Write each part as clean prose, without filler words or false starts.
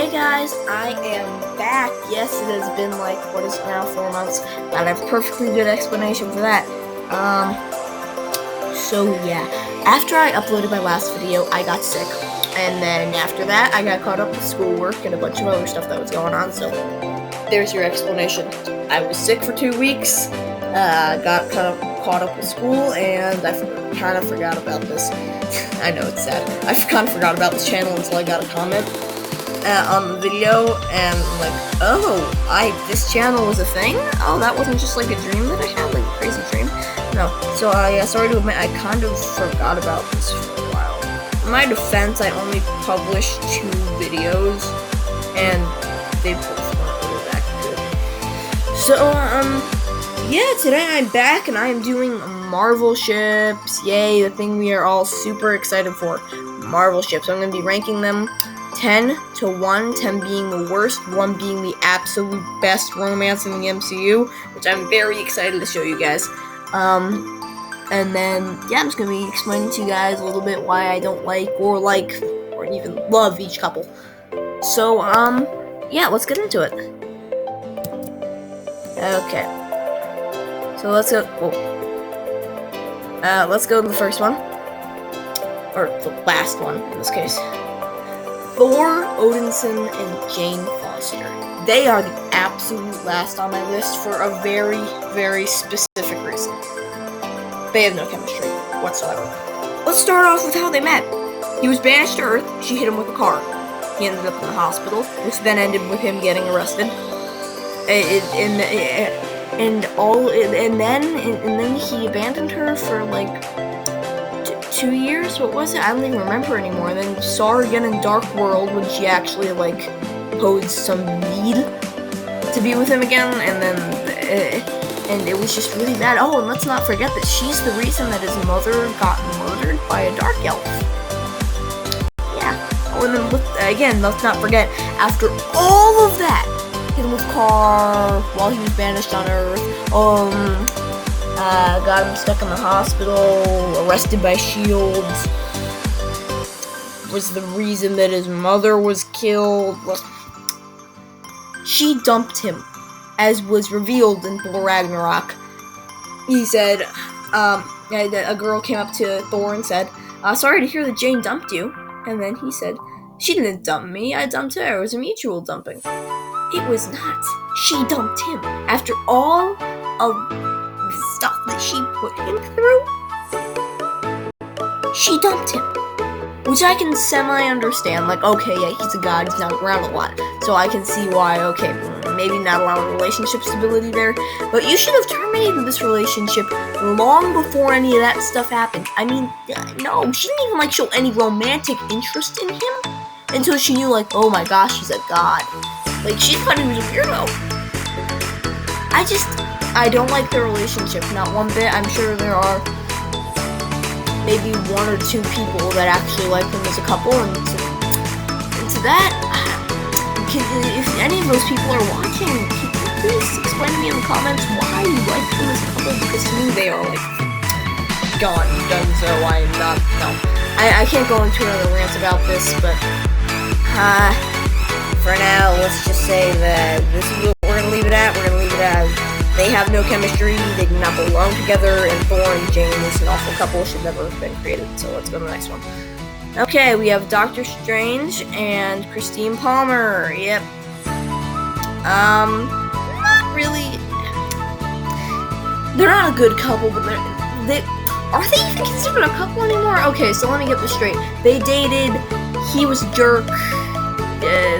Hey guys, I am back. Yes, it has been like, what is it now, 4 months, but I have a perfectly good explanation for that. So yeah, after I uploaded my last video, I got sick, and then after that, I got caught up with schoolwork and a bunch of other stuff that was going on, so there's your explanation. I was sick for 2 weeks, got caught up with school, and I kind of forgot about this. I know, it's sad. I kind of forgot about this channel until I got a comment on the video, and I'm like, oh, this channel was a thing? Oh, that wasn't just like a dream that I had, like a crazy dream? No, so sorry to admit, I kind of forgot about this for a while. In my defense, I only published 2 videos, and they both weren't really that good. So, yeah, today I'm back, and I am doing Marvel ships. Yay, the thing we are all super excited for. Marvel ships. I'm going to be ranking them 10 to 1, 10 being the worst, 1 being the absolute best romance in the MCU, which I'm very excited to show you guys. And then, yeah, I'm just going to be explaining to you guys a little bit why I don't like, or even love each couple. So, yeah, let's get into it. Okay. So let's go, let's go to the first one. Or the last one, in this case. Thor, Odinson, and Jane Foster. They are the absolute last on my list for a very, very specific reason. They have no chemistry whatsoever. Let's start off with how they met. He was banished to Earth. She hit him with a car. He ended up in the hospital, which then ended with him getting arrested. And then he abandoned her for like 2 years. What was it? I don't even remember anymore. And then saw her again in Dark World when she actually like posed some need to be with him again. And then and it was just really bad. Oh, and let's not forget that she's the reason that his mother got murdered by a dark elf. Yeah. Oh, and then let's not forget, after all of that, hit him with a car while he was banished on Earth. Got him stuck in the hospital, arrested by S.H.I.E.L.D. Was the reason that his mother was killed. She dumped him, as was revealed in Thor Ragnarok. He said, a girl came up to Thor and said, sorry to hear that Jane dumped you. And then he said, she didn't dump me, I dumped her. It was a mutual dumping. It was not. She dumped him. After all of the stuff that she put him through, she dumped him. Which I can semi-understand. Like, okay, yeah, he's a god, he's not around a lot. So I can see why, okay, maybe not a lot of relationship stability there. But you should have terminated this relationship long before any of that stuff happened. I mean, no, she didn't even, show any romantic interest in him until she knew, oh my gosh, he's a god. She thought he was a weirdo. I don't like their relationship, not one bit. I'm sure there are maybe 1 or 2 people that actually like them as a couple, and to that, if any of those people are watching, please explain to me in the comments why you like them as a couple, because to me they are, done, so I'm not, no. I can't go into another rant about this, but, for now, let's just say that this is what we're gonna leave it at. They have no chemistry, they do not belong together, and Thor and Jane is an awful couple, should never have been created. So let's go to the next one. Okay, we have Doctor Strange and Christine Palmer. Yep. Not really. They're not a good couple, but are they even considered a couple anymore? Okay, so let me get this straight. They dated, he was a jerk.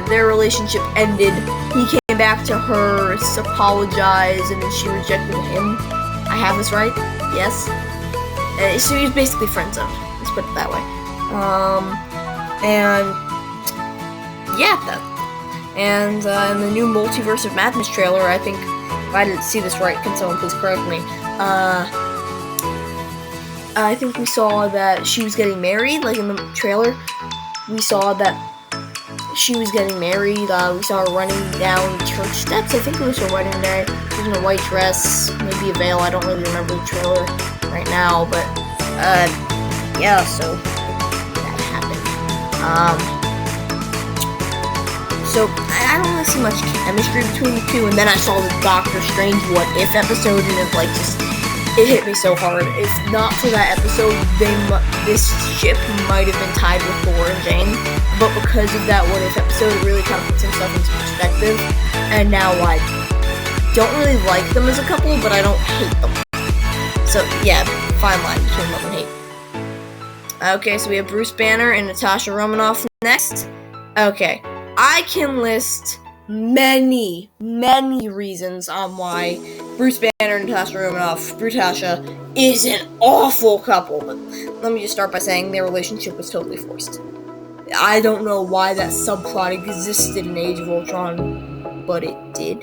Their relationship ended. He came back to her, apologized, and then she rejected him. I have this right? Yes? So he was basically friend-zoned. Let's put it that way. And yeah, in the new Multiverse of Madness trailer, I think, if I didn't see this right, can someone please correct me? I think we saw that she was getting married, in the trailer. We saw that she was getting married. We saw her running down church steps. I think it was her wedding day. She was in a white dress, maybe a veil. I don't really remember the trailer right now, but yeah. So that happened. So I don't really see much chemistry between the two, and then I saw the Doctor Strange What If episode, and it hit me so hard. If not for that episode, this ship might have been tied with Thor and Jane, but because of that What If episode, it really kind of puts himself into perspective, and now I don't really like them as a couple, but I don't hate them. So yeah, fine line between love and hate. Okay, so we have Bruce Banner and Natasha Romanoff next. Okay, I can list many reasons on why Bruce Banner and Natasha Romanoff, Brutasha, is an awful couple, but let me just start by saying their relationship was totally forced. I don't know why that subplot existed in Age of Ultron, but it did.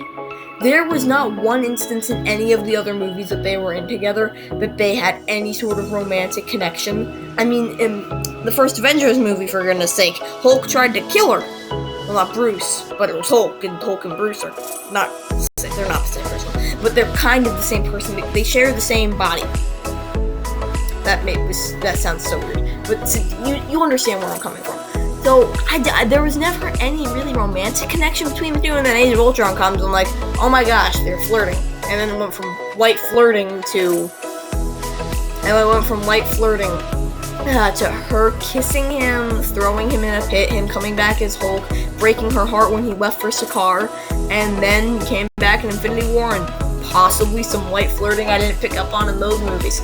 There was not one instance in any of the other movies that they were in together that they had any sort of romantic connection. I mean, in the first Avengers movie, for goodness sake, Hulk tried to kill her. Well, not Bruce, but it was Hulk, and Hulk and Bruce are they're not the same person, but they're kind of the same person. They share the same body. That sounds so weird, but you understand where I'm coming from. So, there was never any really romantic connection between the two, and then Age of Ultron comes, and like, oh my gosh, they're flirting. And then it went from light flirting to her kissing him, throwing him in a pit, him coming back as Hulk, breaking her heart when he left for Sakaar, and then he came back in Infinity War, and possibly some light flirting I didn't pick up on in those movies.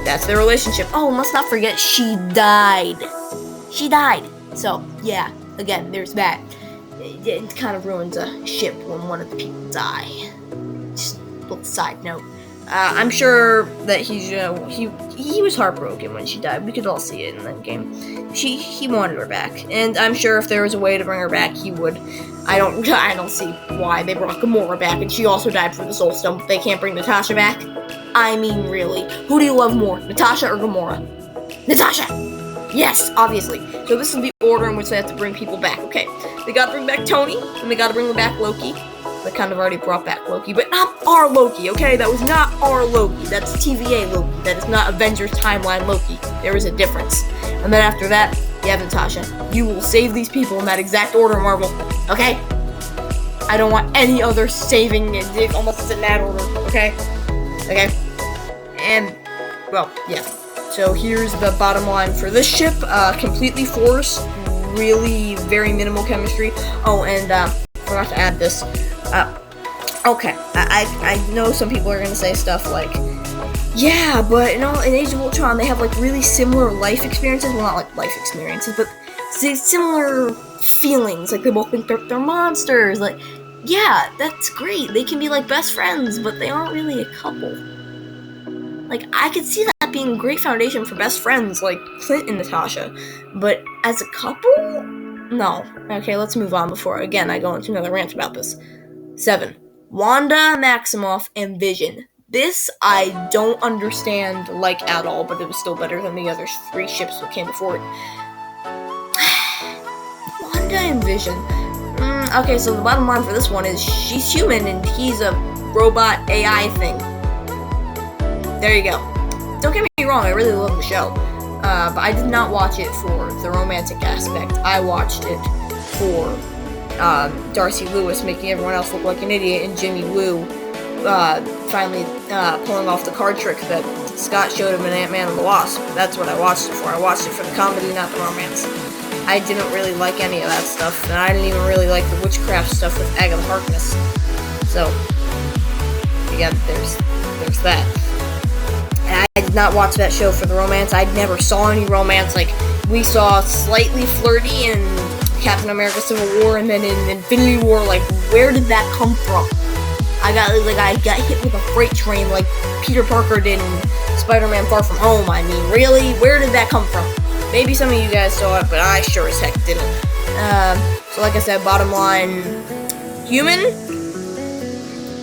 That's their relationship. Oh, let's not forget, she died. So, yeah, again, there's that. It kind of ruins a ship when one of the people die. Just a little side note. I'm sure that he was heartbroken when she died. We could all see it in that game. He wanted her back, and I'm sure if there was a way to bring her back, he would. I don't see why they brought Gamora back, and she also died for the Soul Stone. They can't bring Natasha back. I mean, really, who do you love more, Natasha or Gamora? Natasha. Yes, obviously. So this is the order in which they have to bring people back. Okay, they gotta bring back Tony, and they gotta bring back Loki. They kind of already brought back Loki, but not our Loki, okay? That was not our Loki. That's TVA Loki. That is not Avengers Timeline Loki. There is a difference. And then after that, you have Natasha. You will save these people in that exact order, Marvel. Okay? I don't want any other saving almost in that order, okay? Okay? And, well, yeah. So here's the bottom line for this ship. Completely forced. Really very minimal chemistry. Oh, and, forgot to add this. Okay, I know some people are gonna say stuff like, yeah, but in Age of Ultron they have like really similar life experiences. Well, not like life experiences, but similar feelings. Like they both think they're monsters. Like, yeah, that's great. They can be like best friends, but they aren't really a couple. Like, I could see that being a great foundation for best friends, like Clint and Natasha. But as a couple, no. Okay, let's move on before again I go into another rant about this. 7. Wanda, Maximoff, and Vision. This I don't understand, like, at all, but it was still better than the other 3 ships that came before it. Wanda and Vision. Okay, so the bottom line for this one is she's human and he's a robot AI thing. There you go. Don't get me wrong, I really love the show. But I did not watch it for the romantic aspect. I watched it for Darcy Lewis making everyone else look like an idiot, and Jimmy Woo finally pulling off the card trick that Scott showed him in Ant-Man and the Wasp. That's what I watched it for. I watched it for the comedy, not the romance. I didn't really like any of that stuff, and I didn't even really like the witchcraft stuff with Agatha Harkness. So, again, there's that. And I did not watch that show for the romance. I never saw any romance. Like, we saw slightly flirty in Captain America Civil War, and then in Infinity War. Like, where did that come from? I got hit with a freight train like Peter Parker did in Spider-Man Far From Home. I mean, really? Where did that come from? Maybe some of you guys saw it, but I sure as heck didn't. So like I said, bottom line, human,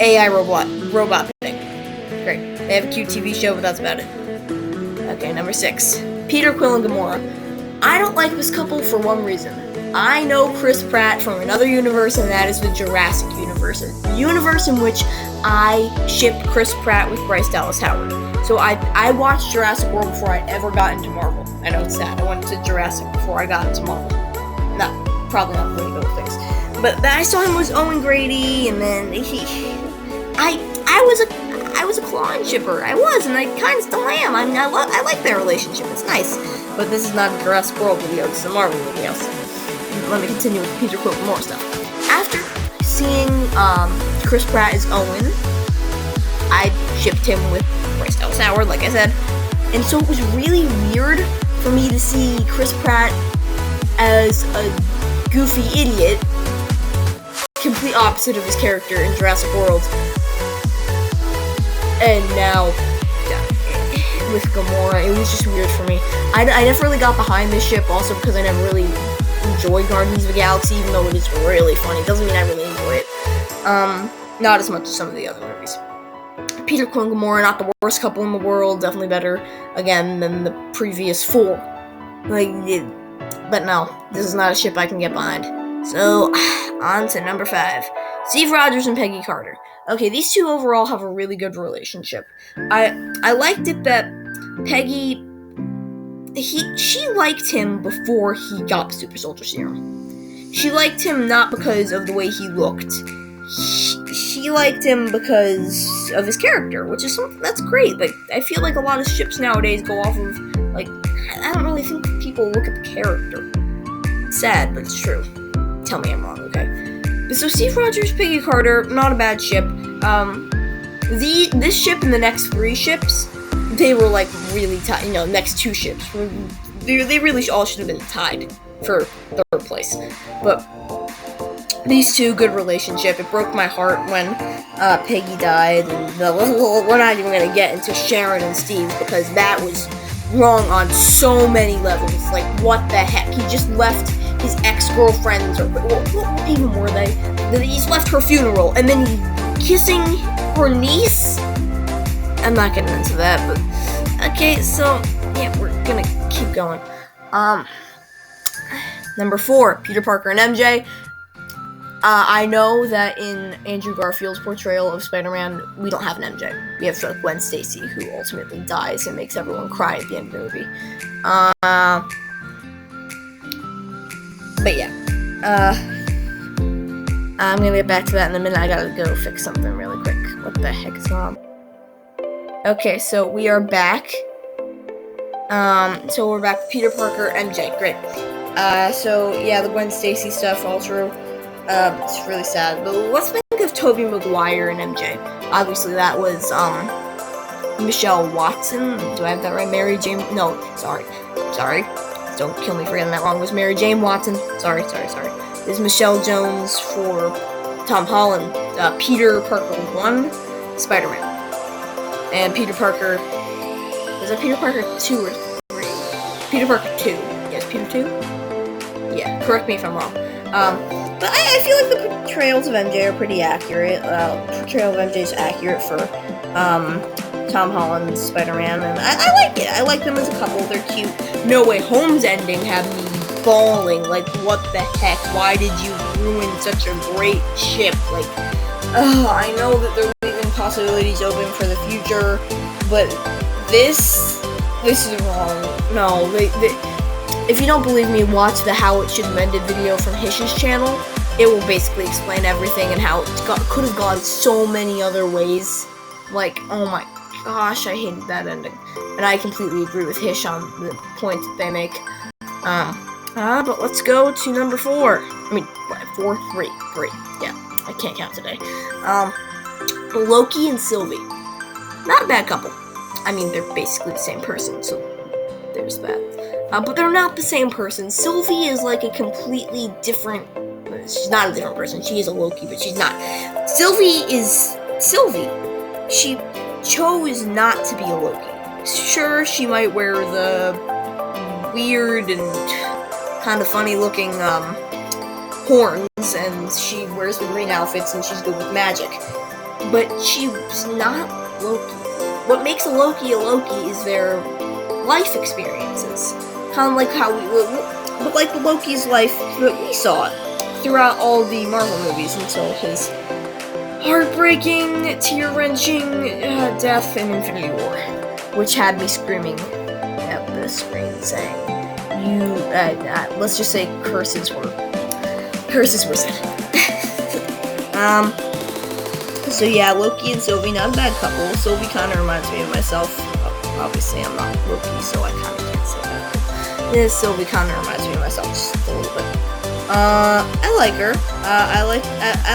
AI robot thing. Great. They have a cute TV show, but that's about it. Okay, number 6. Peter, Quill, and Gamora. I don't like this couple for one reason. I know Chris Pratt from another universe, and that is the Jurassic universe. The universe in which I shipped Chris Pratt with Bryce Dallas Howard. So I watched Jurassic World before I ever got into Marvel. I know it's sad. I went to Jurassic before I got into Marvel. No. probably not the way to go with things. But I saw him was Owen Grady, and then I was a Claw shipper. I was, and I kind of still am. I mean, I like their relationship. It's nice. But this is not a Jurassic World video. This is a Marvel video. So let me continue with Peter Quill more stuff. After seeing Chris Pratt as Owen, I shipped him with Bryce Dallas Howard, like I said. And so it was really weird for me to see Chris Pratt as a goofy idiot, complete opposite of his character in Jurassic World. And now, with Gamora, it was just weird for me. I never really got behind this ship, also because I never really enjoyed Guardians of the Galaxy, even though it is really funny. It doesn't mean I really enjoy it. Not as much as some of the other movies. Peter Quill and Gamora, not the worst couple in the world, definitely better, again, than the previous 4. But no, this is not a ship I can get behind. So, on to number 5. Steve Rogers and Peggy Carter. Okay, these two overall have a really good relationship. I liked it that Peggy, she liked him before he got the super soldier serum. She liked him not because of the way he looked. She liked him because of his character, which is something that's great. Like, I feel like a lot of ships nowadays go off of, like, I don't really think people look at the character. It's sad, but it's true. Tell me I'm wrong, okay? But so Steve Rogers, Peggy Carter, not a bad ship. This ship and the next 3 ships, they were like really tied. Next 2 ships, they really all should have been tied for 3rd place. But these two, good relationship. It broke my heart when Peggy died. And we're not even gonna get into Sharon and Steve because that was wrong on so many levels. Like, what the heck? He just left his ex-girlfriends, or what even were they? He's left her funeral, and then he's kissing her niece? I'm not getting into that, but okay, so yeah, we're gonna keep going. Number 4, Peter Parker and MJ. I know that in Andrew Garfield's portrayal of Spider-Man, we don't have an MJ. We have Gwen Stacy, who ultimately dies and makes everyone cry at the end of the movie. But yeah, I'm gonna get back to that in a minute. I gotta go fix something really quick. What the heck is going on? Okay, so we are back. So we're back to Peter Parker, MJ. Great. So yeah, the Gwen Stacy stuff, all true. It's really sad. But let's think of Tobey Maguire and MJ. Obviously, that was Michelle Watson. Do I have that right? Mary Jane? No, sorry. Don't kill me for getting that wrong. It was Mary Jane Watson. Sorry. This is Michelle Jones for Tom Holland. Peter Parker 1, Spider-Man. And Peter Parker... Was that Peter Parker 2 or 3? Peter Parker 2. Yes, Peter 2? Yeah, correct me if I'm wrong. But I feel like the portrayals of MJ are pretty accurate. Portrayal of MJ is accurate for Tom Holland's Spider-Man, and I like it. I like them as a couple. They're cute. No Way Home's ending had me bawling. Like, what the heck? Why did you ruin such a great ship? Like, I know that they're leaving possibilities open for the future, but this is wrong. No, if you don't believe me, watch the How It Should Have Ended video from Hish's channel. It will basically explain everything and how it could have gone so many other ways. Like, oh my gosh, I hated that ending. And I completely agree with Hish on the point that they make. But let's go to number 4. I mean, 4, 3. Yeah, I can't count today. Loki and Sylvie. Not a bad couple. I mean, they're basically the same person, so there's that. But they're not the same person. Sylvie is like a completely different... She's not a different person. She is a Loki, but she's not. Sylvie is Sylvie. She chose not to be a Loki. Sure, she might wear the weird and kind of funny-looking horns, and she wears the green outfits, and she's good with magic. But she's not Loki. What makes a Loki is their life experiences. Kind of like how but like the Loki's life that we saw throughout all the Marvel movies until his heartbreaking, tear-wrenching death in Infinity War, which had me screaming at the screen saying, let's just say curses were. Curses were said. So yeah, Loki and Sophie, not a bad couple. Sophie kind of reminds me of myself. Obviously, I'm not Loki, so I kind of can't say that. This Sophie kind of reminds me of myself just a little bit. I like her. I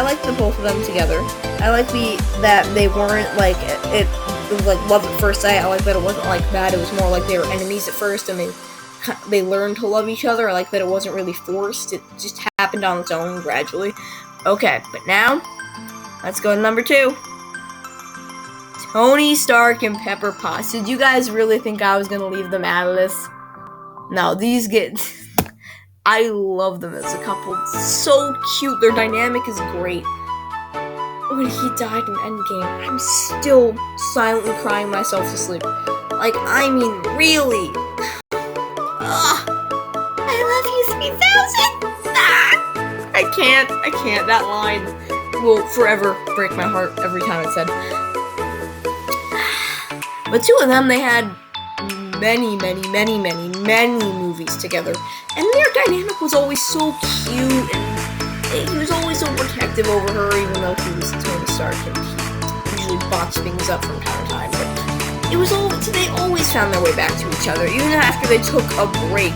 like the both of them together. I like that they weren't like it was like love at first sight. I like that it wasn't like that. It was more like they were enemies at first, and they learned to love each other. I like that it wasn't really forced. It just happened on its own gradually. Okay, but now let's go to number 2. Tony Stark and Pepper Potts. Did you guys really think I was gonna leave them out of this? No, these get. I love them as a couple. So cute. Their dynamic is great. When he died in Endgame, I'm still silently crying myself to sleep. Like, I mean, really. I love you 3000. I can't. That line will forever break my heart every time it's said. But two of them, they had many movies together, and their dynamic was always so cute, and he was always so protective over her, even though he was Tony Stark, and he usually botched things up from time to time, but it was they always found their way back to each other, even after they took a break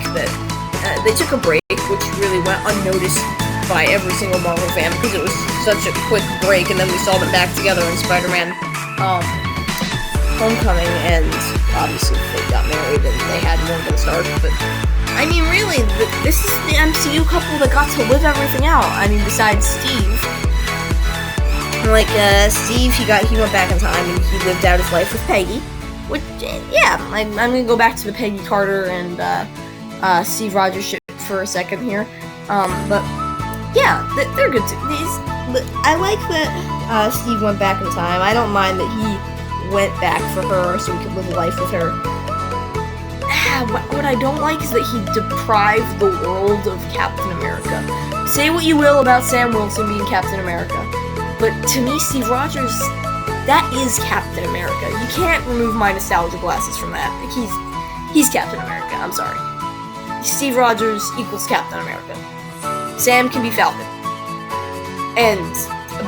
which really went unnoticed by every single Marvel fan, because it was such a quick break, and then we saw them back together in Spider-Man, Homecoming, and obviously they got married and they had Morgan Stark, but I mean really, this is the MCU couple that got to live everything out. I mean, besides Steve. Like, Steve, he went back in time and he lived out his life with Peggy, which, yeah, I'm gonna go back to the Peggy Carter and, Steve Rogers shit for a second here, but, yeah, they're good too. I like that, Steve went back in time. I don't mind that he went back for her so he could live life with her. What I don't like is that he deprived the world of Captain America. Say what you will about Sam Wilson being Captain America, but to me, Steve Rogers, that is Captain America. You can't remove my nostalgia glasses from that. He's Captain America, I'm sorry. Steve Rogers equals Captain America. Sam can be Falcon. And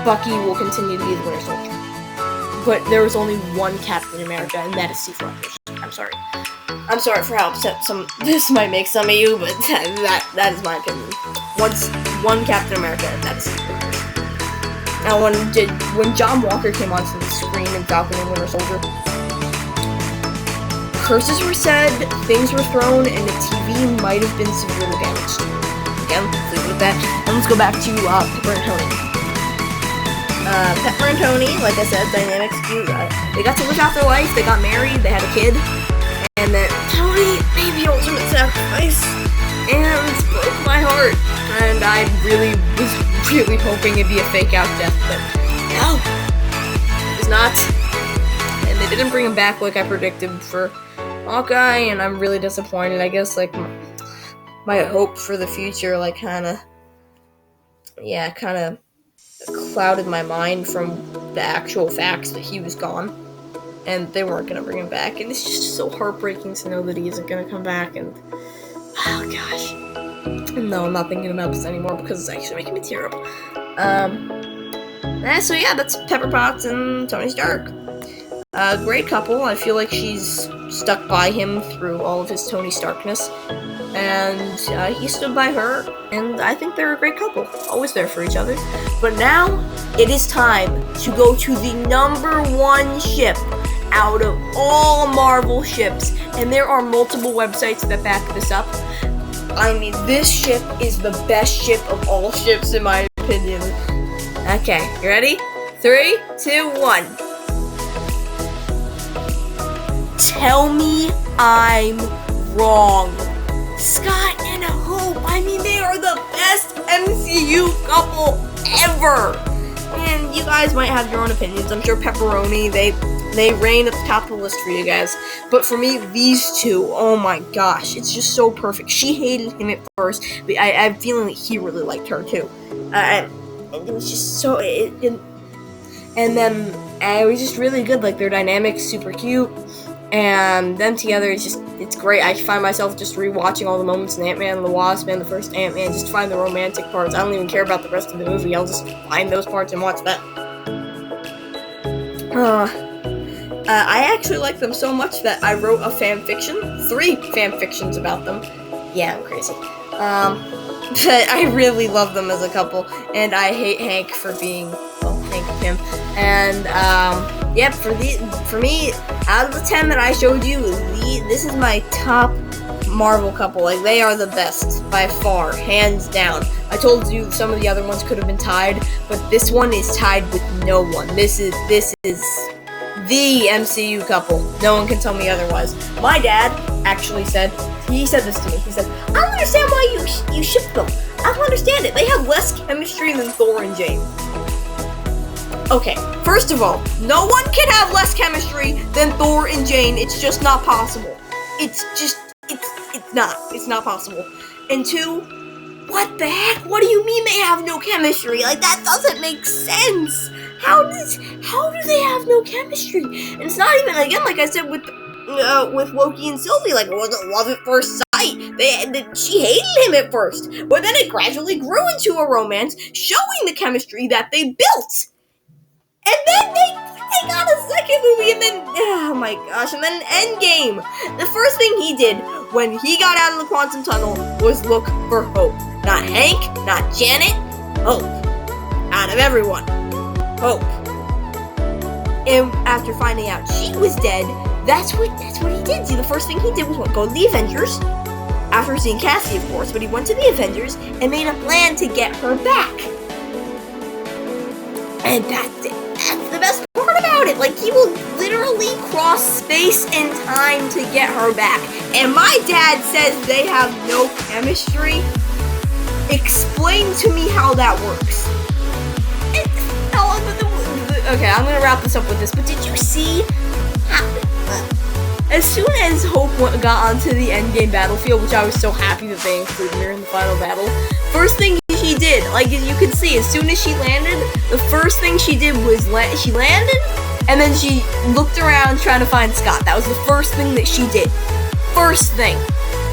Bucky will continue to be the Winter Soldier. But there was only one Captain America, and that is Steve Rogers. I'm sorry. I'm sorry for how upset this might make some of you, but that is my opinion. One Captain America, and that is Steve Rogers. Now, when John Walker came onto the screen in Falcon and Winter Soldier, curses were said, things were thrown, and the TV might have been severely damaged. Again, let's leave it with that. And let's go back to Pepper and Tony. Pepper and Tony, like I said, dynamics, cute. They got to live out their life, they got married, they had a kid, and then Tony made the ultimate sacrifice, and it broke my heart, and I was really hoping it'd be a fake out death, but no, it was not, and they didn't bring him back like I predicted for Hawkeye, and I'm really disappointed. I guess, like, my hope for the future, like, kind of clouded my mind from the actual facts that he was gone and they weren't going to bring him back, and it's just so heartbreaking to know that he isn't going to come back, and oh gosh, no, I'm not thinking about this anymore because it's actually making me tear up. So yeah, that's Pepper Potts and Tony Stark. Great couple. I feel like she's stuck by him through all of his Tony Starkness, and he stood by her, and I think they're a great couple, always there for each other. But now, it is time to go to the number 1 ship out of all Marvel ships, and there are multiple websites that back this up. I mean, this ship is the best ship of all ships, in my opinion. Okay, you ready? 3, 2, 1. Tell me I'm wrong. Scott and Hope, I mean, they are the best MCU couple ever. And you guys might have your own opinions. I'm sure Pepperoni, they reign at the top of the list for you guys. But for me, these two, oh my gosh, it's just so perfect. She hated him at first, but I'm feeling that he really liked her too. And it was just so, and then it was just really good. Like, their dynamic's super cute. And them together is just, it's great. I find myself just rewatching all the moments in Ant-Man and the Wasp and the first Ant-Man just to find the romantic parts. I don't even care about the rest of the movie. I'll just find those parts and watch them. I actually like them so much that I wrote a fan fiction, 3 fan fictions about them. Yeah, I'm crazy. But I really love them as a couple, and I hate Hank for being, well, Hank him. And yep, for me, out of the 10 that I showed you, this is my top Marvel couple. Like, they are the best by far, hands down. I told you some of the other ones could have been tied, but this one is tied with no one. This is the MCU couple. No one can tell me otherwise. My dad actually said, he said this to me. He said, I don't understand why you ship them. I don't understand it. They have less chemistry than Thor and Jane. Okay, first of all, no one can have less chemistry than Thor and Jane. It's just not possible. It's not possible. And 2, what the heck? What do you mean they have no chemistry? Like, that doesn't make sense. How do they have no chemistry? And it's not even, again, like I said with Loki and Sophie, like, it wasn't love at first sight. She hated him at first, but then it gradually grew into a romance, showing the chemistry that they built. And then they got a second movie, and then, oh my gosh, and then Endgame. The first thing he did when he got out of the quantum tunnel was look for Hope. Not Hank, not Janet, Hope. Out of everyone, Hope. And after finding out she was dead, that's what he did. See, the first thing he did was go to the Avengers. After seeing Cassie, of course, but he went to the Avengers and made a plan to get her back. And that's it. That's the best part about it. Like, he will literally cross space and time to get her back. And my dad says they have no chemistry. Explain to me how that works. Okay, I'm gonna wrap this up with this, but did you see as soon as Hope got onto the Endgame battlefield, which I was so happy that they included her in the final battle, first thing she did, like you could see, as soon as she landed, the first thing she did was she landed, and then she looked around trying to find Scott. That was the first thing that she did. First thing.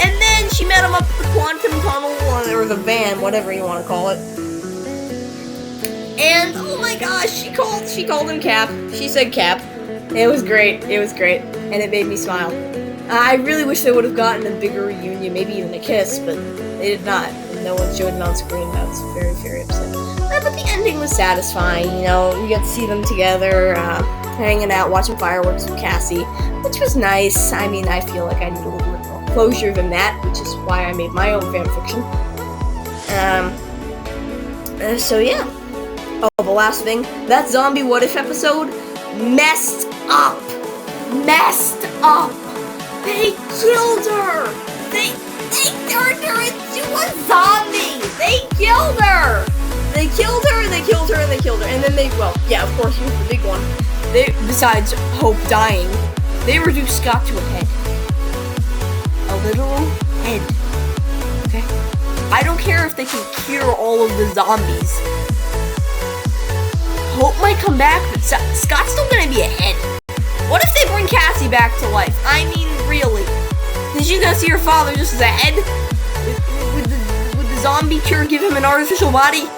And then she met him up at the quantum tunnel, or the van, whatever you want to call it. And, oh my gosh, she called him Cap. She said Cap. It was great. It was great. And it made me smile. I really wish they would have gotten a bigger reunion, maybe even a kiss, but they did not. No one showed it on screen. That's very, very upsetting. But the ending was satisfying. You know, you got to see them together, hanging out, watching fireworks with Cassie, which was nice. I mean, I feel like I need a little bit more closure than that, which is why I made my own fanfiction. So yeah. Oh, the last thing, that zombie what if episode messed up. They killed her. They turned her into a zombie. They killed her. And then of course, here's the big one. Besides Hope dying, they reduced Scott to a head. A literal head. Okay? I don't care if they can cure all of the zombies. Hope might come back, but Scott's still gonna be a head. What if they bring Cassie back to life? I mean, really? Is she gonna see her father just as a head? Would the zombie cure give him an artificial body?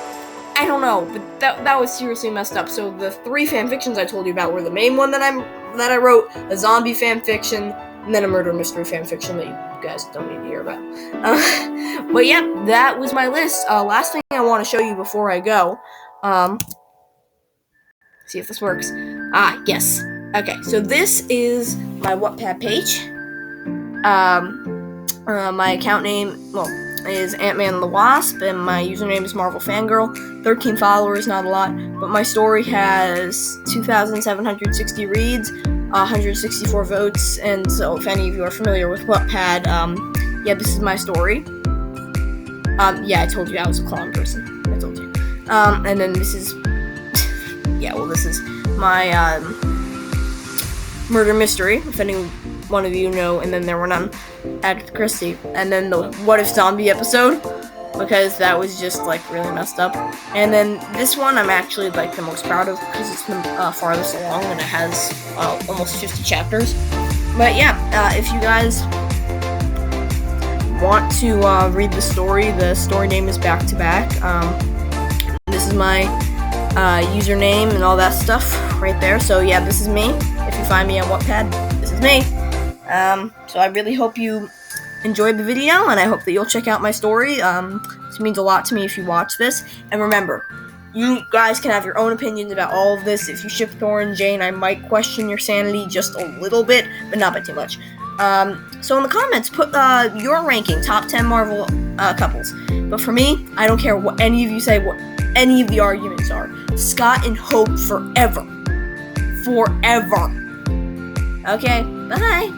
I don't know, but that was seriously messed up. So the 3 fanfictions I told you about were the main one that I wrote, a zombie fanfiction, and then a murder mystery fanfiction that you guys don't need to hear about. But yeah, that was my list. Last thing I want to show you before I go. See if this works. Yes. Okay, so this is my Wattpad page. My account name, is Ant-Man and the Wasp, and my username is Marvel Fangirl. 13 followers, not a lot, but my story has 2,760 reads, 164 votes, and so if any of you are familiar with Wattpad, this is my story. I told you I was a clown person. I told you. And then this is this is my murder mystery, if any one of you know, and then there were none, Agatha Christie, and then the what if zombie episode, because that was just really messed up. And then this one I'm actually the most proud of because it's the farthest along and it has almost 50 chapters. But yeah, if you guys want to read the story name is Back to Back. This is my username and all that stuff right there. So yeah, this is me. If you find me on Wattpad, this is me. So I really hope you enjoyed the video, and I hope that you'll check out my story. This means a lot to me if you watch this. And remember, you guys can have your own opinions about all of this. If you ship Thor and Jane, I might question your sanity just a little bit, but not by too much. So in the comments, put your ranking, top 10 Marvel couples. But for me, I don't care what any of you say, what any of the arguments are. Scott and Hope forever. Forever. Okay, bye.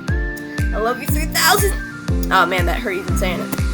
I love you 3000. Oh man, that hurt even saying it.